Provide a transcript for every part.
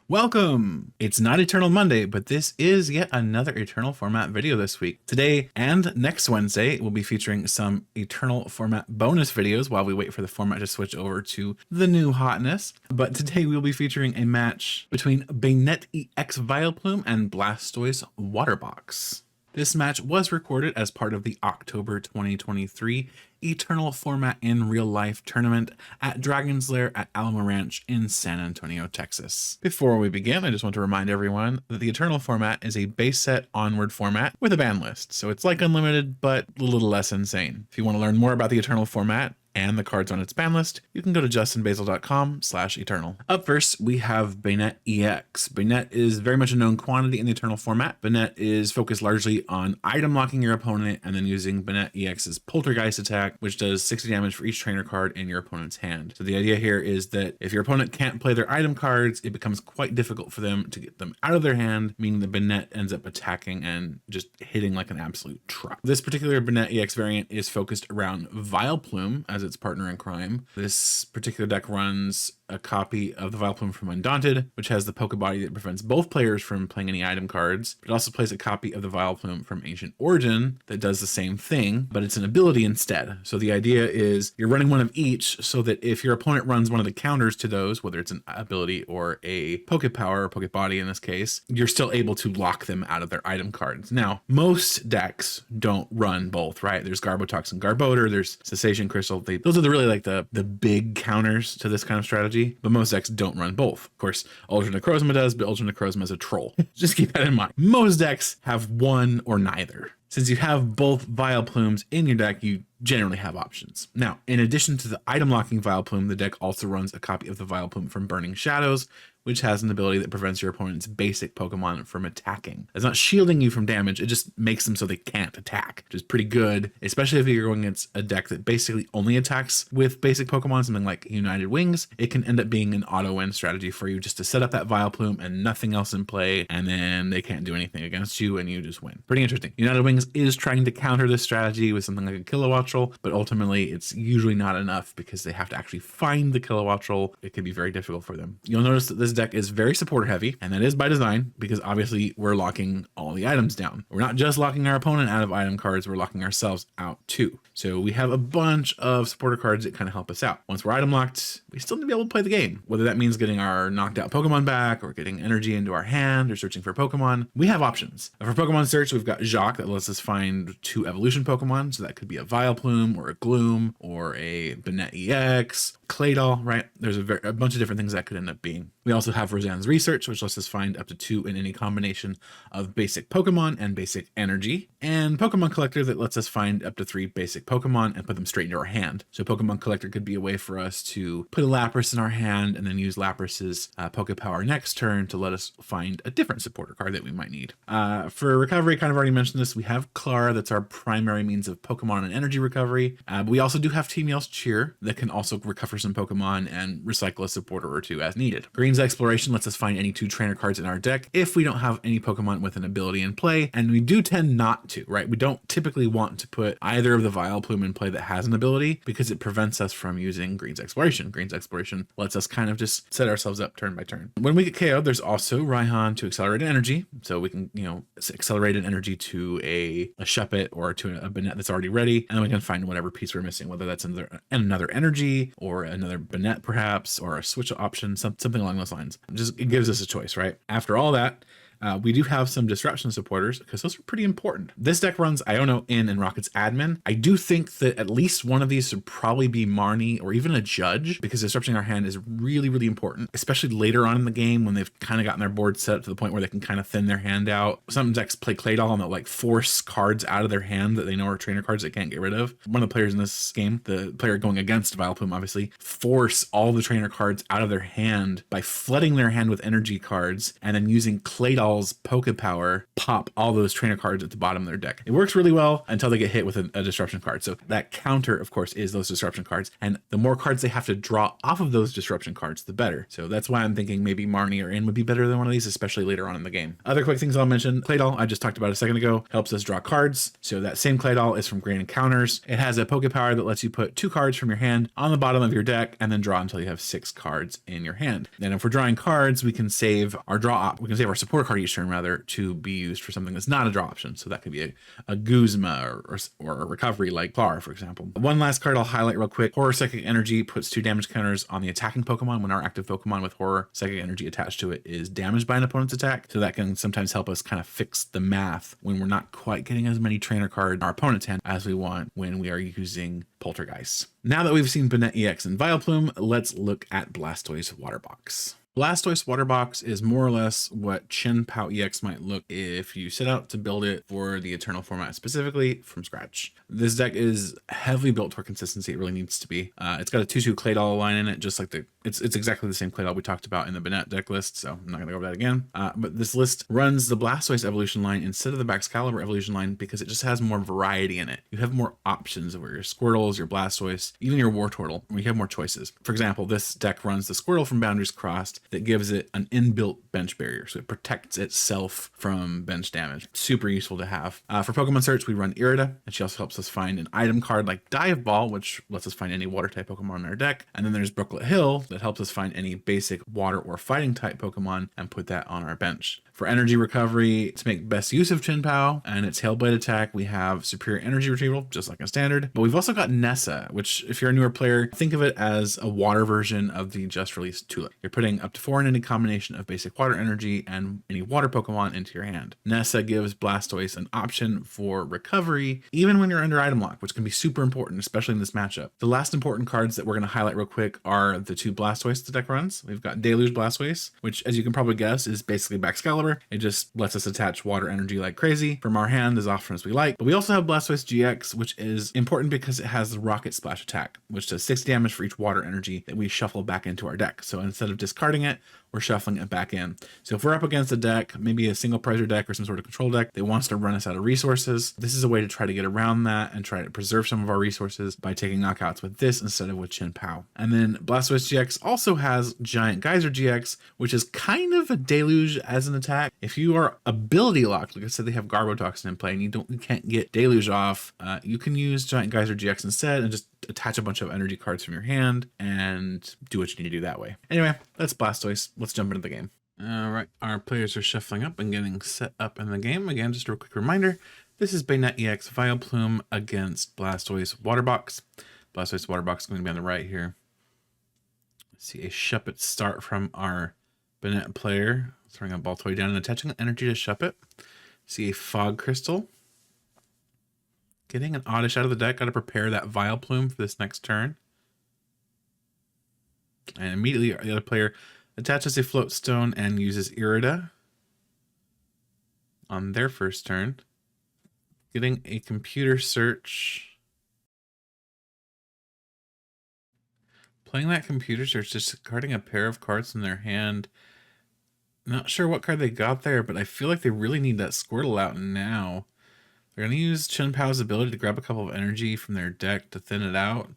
Welcome! It's not Eternal Monday, but this is yet another Eternal Format video this week. Today and next Wednesday, we'll be featuring some Eternal Format bonus videos while we wait for the format to switch over to the new hotness. But today we'll be featuring a match between Banette and Vileplume and Blastoise Waterbox. This match was recorded as part of the October 2023 Eternal Format in Real Life tournament at Dragon's Lair at Alamo Ranch in San Antonio, Texas. Before we begin, I just want to remind everyone that the Eternal Format is a base set onward format with a ban list, so it's like Unlimited, but a little less insane. If you want to learn more about the Eternal Format and the cards on its ban list, you can go to justinbasil.com/eternal. Up first, we have Banette EX. Banette is very much a known quantity in the Eternal Format. Banette is focused largely on item locking your opponent and then using Banette EX's Poltergeist attack, which does 60 damage for each trainer card in your opponent's hand. So the idea here is that if your opponent can't play their item cards, it becomes quite difficult for them to get them out of their hand, meaning the Banette ends up attacking and just hitting like an absolute truck. This particular Banette EX variant is focused around Vileplume as its partner in crime. This particular deck runs a copy of the Vileplume from Undaunted, which has the Pokebody that prevents both players from playing any item cards. It also plays a copy of the Vileplume from Ancient Origin that does the same thing, but it's an ability instead. So the idea is you're running one of each so that if your opponent runs one of the counters to those, whether it's an ability or a Pokepower or Pokebody in this case, you're still able to lock them out of their item cards. Now, most decks don't run both, right? There's Garbotox and Garbodor, there's Cessation Crystal. Those are really like the big counters to this kind of strategy. But most decks don't run both. Of course, Ultra Necrozma does, but Ultra Necrozma is a troll. Just keep that in mind. Most decks have one or neither. Since you have both Vileplumes in your deck, you generally have options. Now, in addition to the item locking Vileplume, the deck also runs a copy of the Vileplume from Burning Shadows, which has an ability that prevents your opponent's basic Pokemon from attacking. It's not shielding you from damage, it just makes them so they can't attack, which is pretty good, especially if you're going against a deck that basically only attacks with basic Pokemon, something like United Wings. It can end up being an auto-win strategy for you just to set up that Vileplume and nothing else in play, and then they can't do anything against you and you just win. Pretty interesting. United Wings is trying to counter this strategy with something like a Kilowattrel, but ultimately it's usually not enough because they have to actually find the Kilowattrel. It can be very difficult for them. You'll notice that this deck is very support heavy, and that is by design because obviously we're locking all the items down. We're not just locking our opponent out of item cards, we're locking ourselves out too. So we have a bunch of supporter cards that kind of help us out. Once we're item locked, we still need to be able to play the game. Whether that means getting our knocked out Pokemon back or getting energy into our hand or searching for Pokemon, we have options. For Pokemon search, we've got Jacques that lets us find 2 evolution Pokemon. So that could be a Vileplume or a Gloom or a Banette EX, Claydol, right? There's a bunch of different things that could end up being. We also have Roseanne's Research, which lets us find up to 2 in any combination of basic Pokemon and basic energy. And Pokemon Collector that lets us find up to 3 basic Pokemon and put them straight into our hand. So Pokemon Collector could be a way for us to put a Lapras in our hand and then use Lapras's Pokepower next turn to let us find a different supporter card that we might need. For recovery, kind of already mentioned this, we have Clara, that's our primary means of Pokemon and energy recovery. But we also do have Team Yell's Cheer that can also recover some Pokemon and recycle a supporter or 2 as needed. Green's Exploration lets us find any 2 trainer cards in our deck if we don't have any Pokemon with an ability in play, and we do tend not to, right? We don't typically want to put either of the Vileplume in play that has an ability because it prevents us from using Green's Exploration. Green's Exploration lets us kind of just set ourselves up turn by turn. When we get KO'd, there's also Raihan to accelerate energy, so we can, accelerate an energy to a Shuppet or to a Banette that's already ready, and then we can find whatever piece we're missing, whether that's another energy or another Banette perhaps, or a switch option, something along those lines. It gives us a choice, right? After all that, we do have some disruption supporters because those are pretty important. This deck runs Iono in and Rocket's admin. I do think that at least one of these should probably be Marnie or even a Judge, because disrupting our hand is really, really important, especially later on in the game when they've kind of gotten their board set up to the point where they can kind of thin their hand out. Some decks play Claydol and they'll like force cards out of their hand that they know are trainer cards they can't get rid of. One of the players in this game, the player going against Vileplume obviously, force all the trainer cards out of their hand by flooding their hand with energy cards and then using Claydol spells Poke Power pop all those trainer cards at the bottom of their deck. It works really well until they get hit with a disruption card. So that counter, of course, is those disruption cards. And the more cards they have to draw off of those disruption cards, the better. So that's why I'm thinking maybe Marnie or In would be better than one of these, especially later on in the game. Other quick things I'll mention. Claydol, I just talked about a second ago, helps us draw cards. So that same Claydol is from Grand Encounters. It has a Poke Power that lets you put 2 cards from your hand on the bottom of your deck and then draw until you have 6 cards in your hand. And if we're drawing cards, we can save our support card each turn rather to be used for something that's not a draw option. So that could be a Guzma or a recovery like Clara, for example. One last card I'll highlight real quick. Horror Psychic Energy puts 2 damage counters on the attacking Pokemon when our active Pokemon with Horror Psychic Energy attached to it is damaged by an opponent's attack. So that can sometimes help us kind of fix the math when we're not quite getting as many trainer cards in our opponent's hand as we want when we are using Poltergeist. Now that we've seen Banette EX and Vileplume, let's look at Blastoise Water Box. Blastoise Water Box is more or less what Chien-Pao EX might look if you set out to build it for the Eternal format specifically from scratch. This deck is heavily built for consistency. It really needs to be. It's got a 2/2 Claydol line in it, just like it's exactly the same Claydol we talked about in the Banette deck list, so I'm not going to go over that again. But this list runs the Blastoise evolution line instead of the Baxcalibur evolution line because it just has more variety in it. You have more options over your Squirtles, your Blastoise, even your Wartortle, where you have more choices. For example, this deck runs the Squirtle from Boundaries Crossed that gives it an inbuilt bench barrier, so it protects itself from bench damage. Super useful to have. For Pokemon Search, we run Irida, and she also helps us find an item card like Dive Ball, which lets us find any water type Pokemon in our deck. And then there's Brooklet Hill that helps us find any basic water or fighting type Pokemon and put that on our bench. For energy recovery, to make best use of Chien-Pao and its Hailblade attack, we have Superior Energy Retrieval, just like a standard. But we've also got Nessa, which if you're a newer player, think of it as a water version of the just released Tulip. You're putting up to 4 in any combination of basic water energy and any water Pokemon into your hand. Nessa gives Blastoise an option for recovery, even when you're under item lock, which can be super important, especially in this matchup. The last important cards that we're going to highlight real quick are the 2 Blastoise the deck runs. We've got Deluge Blastoise, which as you can probably guess is basically Baxcalibur. It just lets us attach water energy like crazy from our hand as often as we like. But we also have Blastoise GX, which is important because it has the Rocket Splash attack, which does 6 damage for each water energy that we shuffle back into our deck. So instead of discarding it, we're shuffling it back in. So if we're up against a deck, maybe a single prizer deck or some sort of control deck that wants to run us out of resources, this is a way to try to get around that and try to preserve some of our resources by taking knockouts with this instead of with Chien-Pao. And then Blastoise GX also has Giant Geyser GX, which is kind of a Deluge as an attack. If you are ability locked, like I said, they have Garbotoxin in play and you can't get Deluge off, you can use Giant Geyser GX instead and just attach a bunch of energy cards from your hand and do what you need to do that way. Anyway, that's Blastoise. Let's jump into the game. All right, our players are shuffling up and getting set up in the game. Again, just a real quick reminder, this is Banette EX Vileplume against Blastoise Water Box. Blastoise Water Box is going to be on the right here. See a Shuppet start from our Banette player, throwing a Baltoy down and attaching energy to Shuppet. See a Fog Crystal. Getting an Oddish out of the deck. Got to prepare that Vileplume for this next turn. And immediately the other player attaches a Float Stone and uses Irida on their first turn. Getting a Computer Search. Playing that Computer Search, discarding a pair of cards in their hand. Not sure what card they got there, but I feel like they really need that Squirtle out now. They're going to use Chien-Pao's ability to grab a couple of energy from their deck to thin it out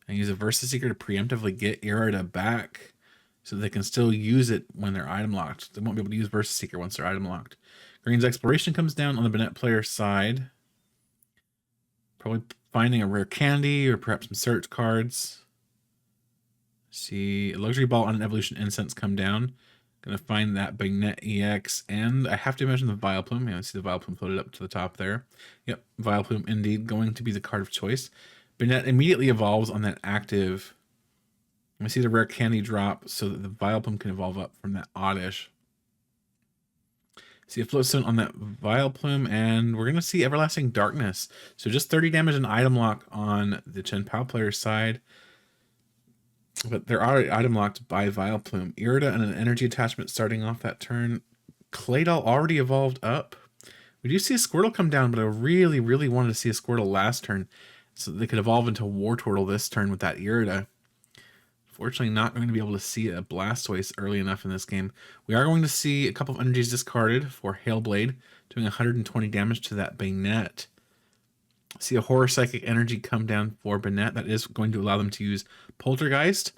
and use a Versus Seeker to preemptively get Irida back so they can still use it when they're item locked. They won't be able to use Versus Seeker once they're item locked. Green's Exploration comes down on the Banette player side. Probably finding a rare candy or perhaps some search cards. See a Luxury Ball on an Evolution Incense come down. Gonna find that Banette EX, and I have to mention the Vileplume. Yeah, I see the Vileplume floated up to the top there. Yep, Vileplume indeed going to be the card of choice. Banette immediately evolves on that active. I see the rare candy drop so that the Vileplume can evolve up from that Oddish. See a Floatstone on that Vileplume, and we're gonna see Everlasting Darkness. So just 30 damage and item lock on the Chien-Pao player's side. But they're already item locked by Vileplume. Irida and an energy attachment starting off that turn. Claydol already evolved up. We do see a Squirtle come down, but I really, really wanted to see a Squirtle last turn so they could evolve into Wartortle this turn with that Irida. Unfortunately, not going to be able to see a Blastoise early enough in this game. We are going to see a couple of energies discarded for Hail Blade, doing 120 damage to that Banette. See a Horror Psychic energy come down for Banette. That is going to allow them to use Poltergeist.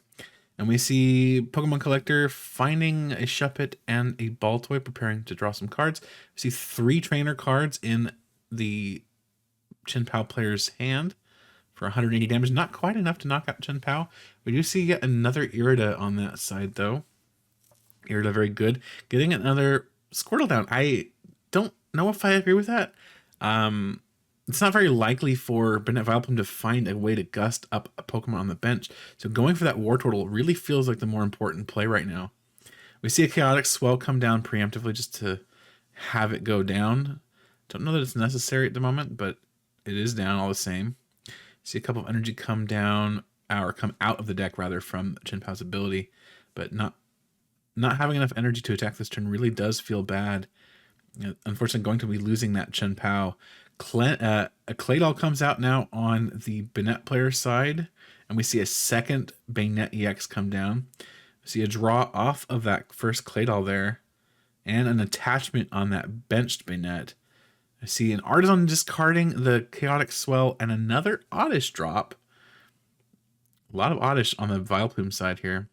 And we see Pokemon Collector finding a Shuppet and a Baltoy, preparing to draw some cards. We see 3 trainer cards in the Chien-Pao player's hand for 180 damage. Not quite enough to knock out Chien-Pao. We do see yet another Irida on that side, though. Irida very good. Getting another Squirtle down. I don't know if I agree with that. It's not very likely for Banette and Vileplume to find a way to gust up a Pokemon on the bench. So going for that Wartortle really feels like the more important play right now. We see a Chaotic Swell come down preemptively just to have it go down. Don't know that it's necessary at the moment, but it is down all the same. See a couple of energy come down, or come out of the deck rather, from Chien-Pao's ability, but not having enough energy to attack this turn really does feel bad. Unfortunately, going to be losing that Chien-Pao. A Claydol comes out now on the Banette player side, and we see a second Banette EX come down. We see a draw off of that first Claydol there, and an attachment on that benched Banette. I see an Artisan discarding the Chaotic Swell and another Oddish drop. A lot of Oddish on the Vileplume side here.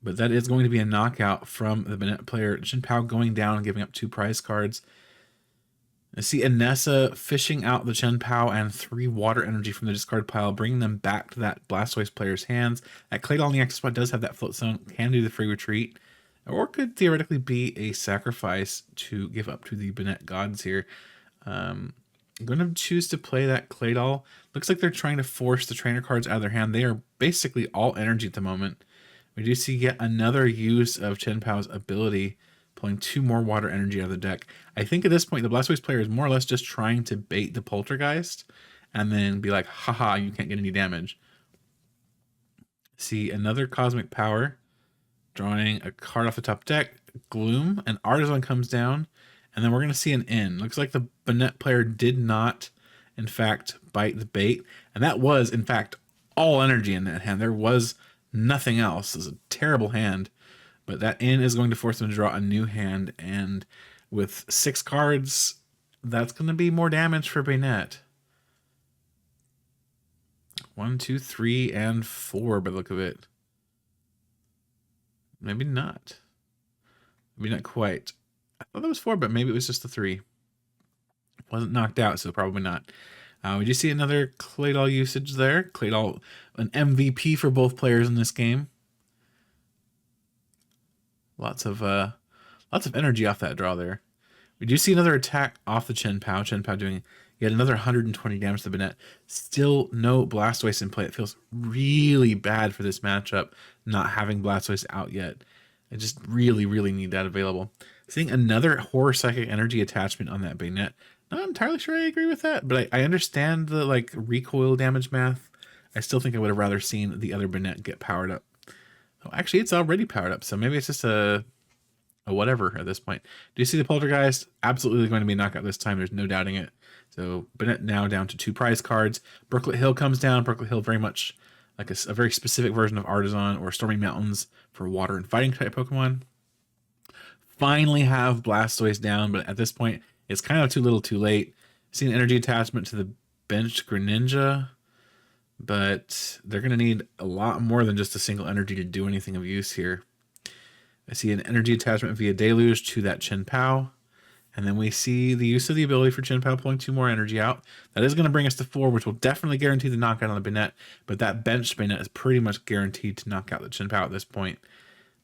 But that is going to be a knockout from the Banette player. Chien-Pao going down and giving up 2 prize cards. I see Anessa fishing out the Chien-Pao and 3 water energy from the discard pile, bringing them back to that Blastoise player's hands. That Claydol in the active spot does have that float zone, can do the free retreat, or could theoretically be a sacrifice to give up to the Banette gods here. I'm going to choose to play that Claydol. Looks like they're trying to force the trainer cards out of their hand. They are basically all energy at the moment. We do see yet another use of Chien-Pao's ability, pulling 2 more water energy out of the deck. I think at this point, the Blastoise player is more or less just trying to bait the Poltergeist and then be like, haha, you can't get any damage. See another Cosmic Power, drawing a card off the top deck, Gloom, and Artisan comes down, and then we're going to see an N. Looks like the Banette player did not, in fact, bite the bait, and that was, in fact, all energy in that hand. There was nothing else. It was a terrible hand. But that N is going to force them to draw a new hand, and with 6 cards, that's going to be more damage for Banette. 1, 2, 3, and 4 by the look of it. Maybe not. Maybe not quite. I thought that was 4, but maybe it was just the 3. Wasn't knocked out, so probably not. We do see another Claydol usage there. Claydol, an MVP for both players in this game. Lots of energy off that draw there. We do see another attack off the Chien-Pao. Chien-Pao doing yet another 120 damage to the Banette. Still no Blastoise in play. It feels really bad for this matchup not having Blastoise out yet. I just really, really need that available. Seeing another Horror Psychic energy attachment on that Banette. Not entirely sure I agree with that, but I understand the recoil damage math. I still think I would have rather seen the other Banette get powered up. Oh, actually, it's already powered up, so maybe it's just a whatever at this point. Do you see the Poltergeist? Absolutely going to be a knockout this time. There's no doubting it. So Banette now down to 2 prize cards. Brooklet Hill comes down. Brooklet Hill very much like a very specific version of Artisan or Stormy Mountains for water and fighting type Pokemon. Finally have Blastoise down, but at this point, it's kind of too little too late. See an energy attachment to the benched Greninja, but they're going to need a lot more than just a single energy to do anything of use here. I see an energy attachment via Deluge to that Chien-Pao, and then we see the use of the ability for Chien-Pao pulling 2 more energy out. That is going to bring us to 4, which will definitely guarantee the knockout on the Banette, but that benched Banette is pretty much guaranteed to knock out the Chien-Pao at this point.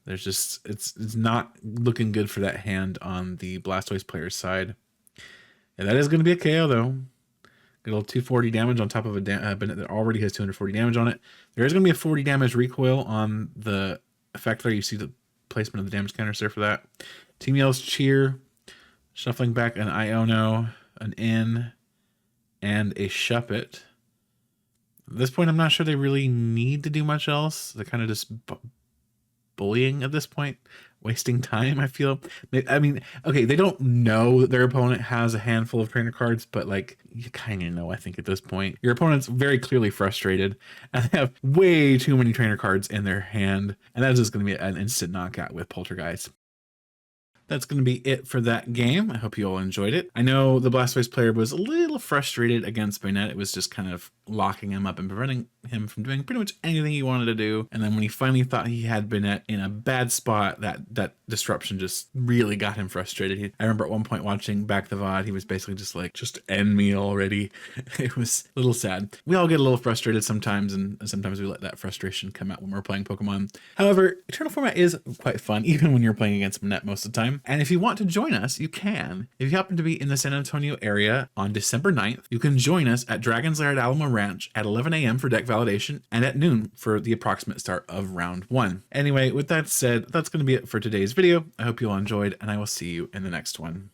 There's just, it's not looking good for that hand on the Blastoise player's side. And that is going to be a KO, though. Good old 240 damage on top of a Banette that already has 240 damage on it. There is going to be a 40 damage recoil on the effect there. You see the placement of the damage counters there for that. Team Yell's Cheer, shuffling back an Iono, an N, and a Shuppet. At this point, I'm not sure they really need to do much else. They're kind of just bullying at this point. wasting time, I feel. I mean, okay, they don't know that their opponent has a handful of trainer cards, but like, you kind of know, I think, at this point. Your opponent's very clearly frustrated, and they have way too many trainer cards in their hand, and that's just going to be an instant knockout with Poltergeist. That's going to be it for that game. I hope you all enjoyed it. I know the Blastoise player was a little frustrated against Banette. It was just kind of locking him up and preventing him from doing pretty much anything he wanted to do. And then when he finally thought he had Banette in a bad spot, that disruption just really got him frustrated. I remember at one point watching back the VOD, he was basically just like, just end me already. It was a little sad. We all get a little frustrated sometimes, and sometimes we let that frustration come out when we're playing Pokemon. However, Eternal format is quite fun, even when you're playing against Banette most of the time. And if you want to join us, you can. If you happen to be in the San Antonio area on December 9th, you can join us at Dragon's Lair at Alamo Ranch at 11 a.m. for deck validation and at noon for the approximate start of round 1. Anyway, with that said, that's going to be it for today's video. I hope you all enjoyed, and I will see you in the next one.